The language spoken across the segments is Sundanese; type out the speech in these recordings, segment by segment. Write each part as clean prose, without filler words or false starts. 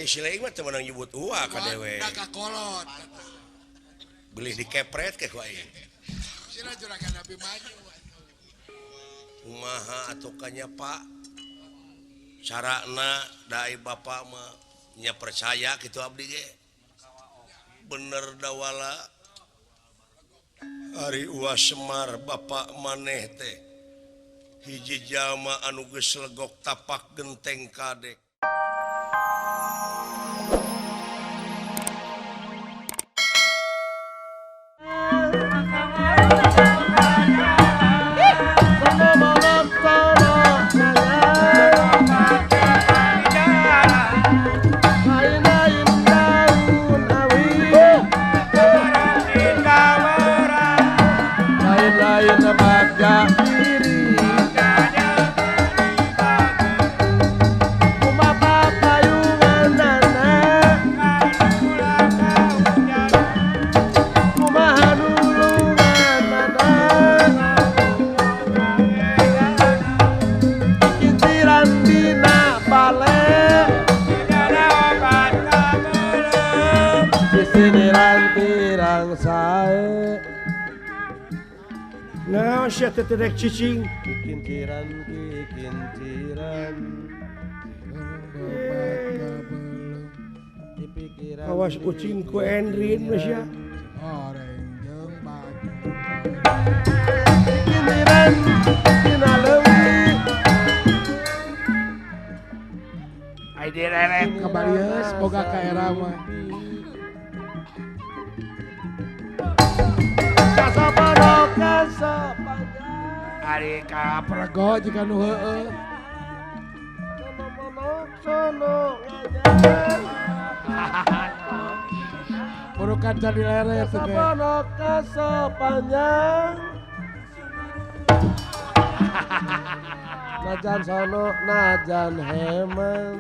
silain mah teu meunang nyebut uwa ka dewe. Da kakolot. Beli dikepret ke ku aing. Sira juragan Nabi maju. Kumaha atuh kanya Pak? Carana da bapak mah nya percaya kitu abdi ge. Bener dawala. Ari uas Semar bapak maneh teh. Hiji jalma anu geus legok tapak genteng kadek. Nah, sia teh rek cicing. Kikinciran. Dipikiran. Awas ucing ku Endrin mah sia. Oreng jeung baju. Kikinciran dina leuwih. Ai direret ka Barius boga ka era mah. Ari ka Prego jika nu heueuh. Burukan jadi lere teh. Kasa panjang. Najan sono najan heman.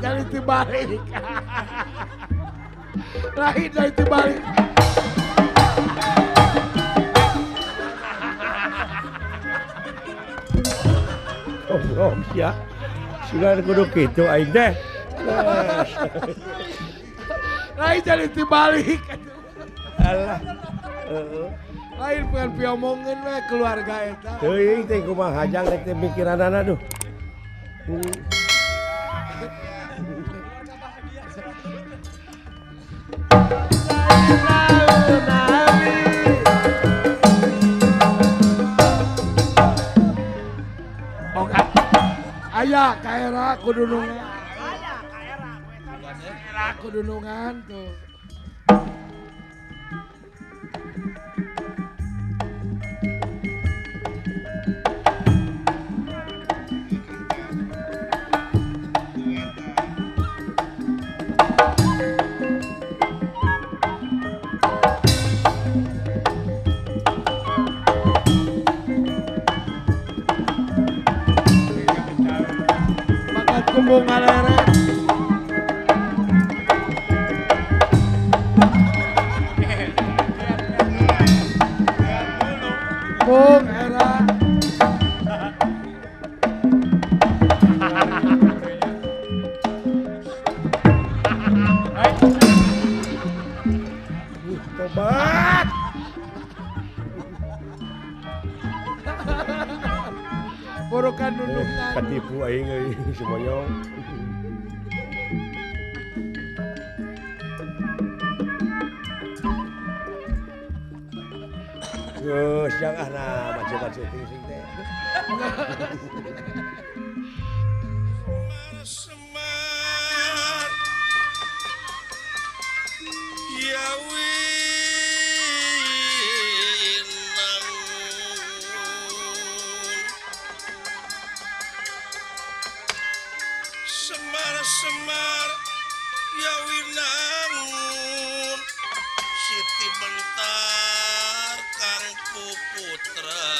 Dari tibalik. Lain dari tibalik. Oh, ya. Sudah kudu kitu aing teh. Lain dari tibalik. Alah. Lain pengen piomongin we keluarga eta. Teuing teh kumaha hajang teh pikiranana duh. Aya ka era kudunungan. Era kudunungan tuh. Kumbung alere. Bung era. Tobat. Burukan nundungan. Katipu aing euy semuanya. Geus jangan maju-maju ting teh. Semar ya Semar ya winangun Siti bentar Kang Puputra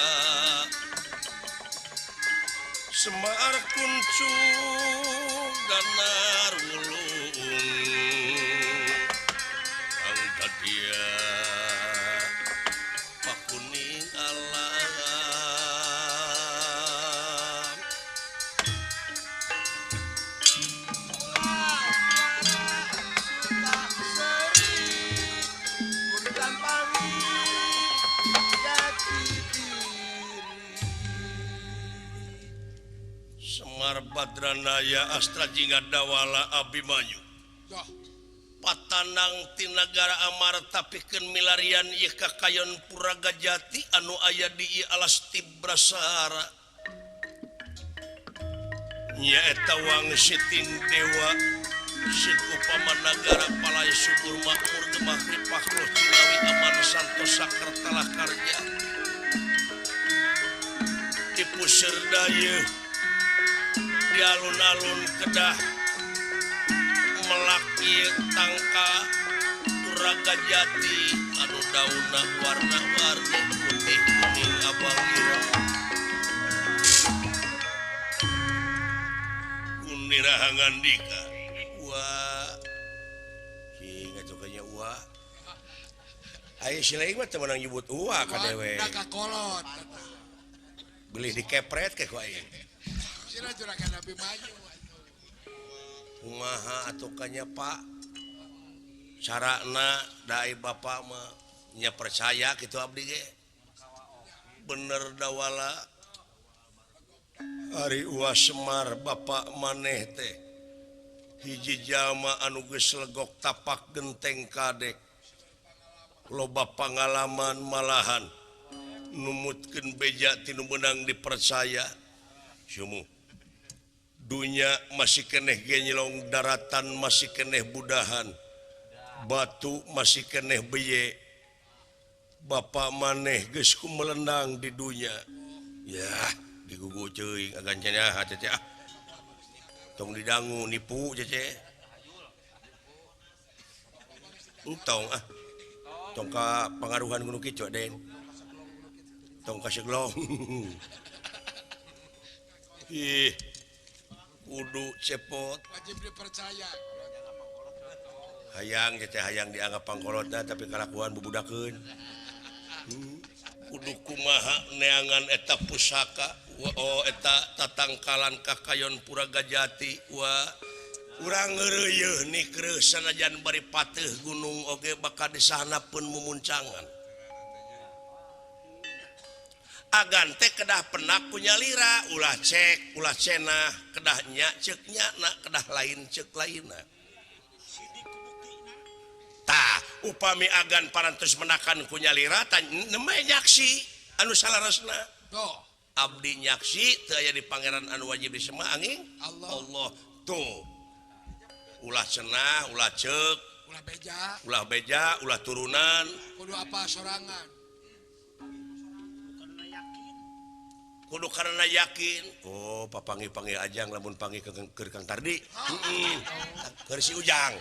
Semar kuncung danar wulung angka dia pakuning alam Semar Badranaya Astra Jingga Dawala Abimanyu Dah. Patanang ti Nagara Amarta pikeun milarian ieu kakayon Puraga Jati anu aya di ieu alas Tibrasahara nyaeta Wangsiting Dewa Sig upama nagara palai subur makmur gemah Pahloh Cilawi aman santosa kertalah karja di puseur dayeuh di alun-alun kedah melaki tangka Puraga Jati anu dauna warna-warni putih kuning abang ireng kunirahangan dika wah si ngacokanya wah ayo silaing mah teu meunang nyebut wah ka dewe Da kakolot. beli di kepret ke ku aing Sila juragan Abimanyu. kumaha atukannya Pak carana dai bapak mah nya percaya gitu abdi ge bener dawala Ari Uwa Semar bapak maneh teh hiji jalma anu geus legok tapak genteng kadek loba pangalaman malahan numutkeun beja tinu meunang dipercaya sumuh dunya masih keneh genyelong daratan masih keneh budahan batu masih keneh beye bapak maneh geus kumelendang di dunya ya digugu ceuing agan cenah cece tong didangu nipu cece tong tong ka pangaruhan gunung kicu den tong ka seglong ih kudu cepot Wajib dipercaya. hayang cece hayang dianggap pangkolotna tapi kalakuan bubudakeun kudu kumaha neangan eta pusaka eta tatangkalan kakayon Puraga Jati urang ngeureuyeun nikreuh sanajan bari pateuh gunung oge bakal disahanapeun mumuncangan agan teh kedah penak punya lira ulah cek ulah cenah kedah nya ceuk nyana kedah lain ceuk lainna tah upami agan parantos menakan ku nyalira tah nemeh nyaksi anu salaresna Tuh. abdi nyaksi teu aya di pangeran anu wajib disembah angin Allah tuh ulah cenah ulah ceuk Ulah beja. ulah turunan Kudu apa sorangan. kudu karena yakin oh papangi-pangi ajang lamun pangi ke Kang Tardi keur si Ujang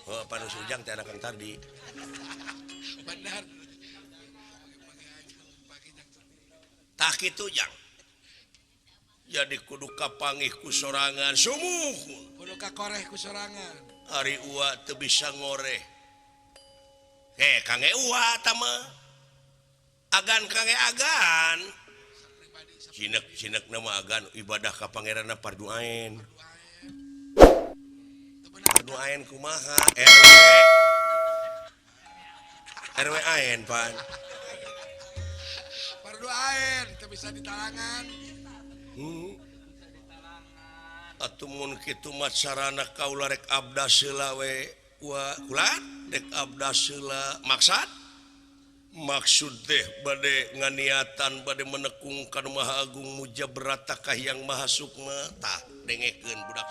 oh panu si Ujang teh anak Kang Tardi Benar. tah kitu Jang jadi kudu kapangih ku sorangan sumuh Kudu kakoreh ku sorangan. Ari Uwa teu bisa ngoreh Kang Uwa tah mah agan Kang agan Cinek nama agan ibadah ka pangeranna fardu ain. Fardu ain kumaha? RW ain pan. Fardu ain teu bisa ditalangan. Atuh mun kitu mah sarana kaula rek abdas heula we. Kulat rek abdas heula maksud maksud teh bade nganiatan bade menekungkan Maha Agung Muja Berata Kahyang Maha Sukma tah dengekeun budak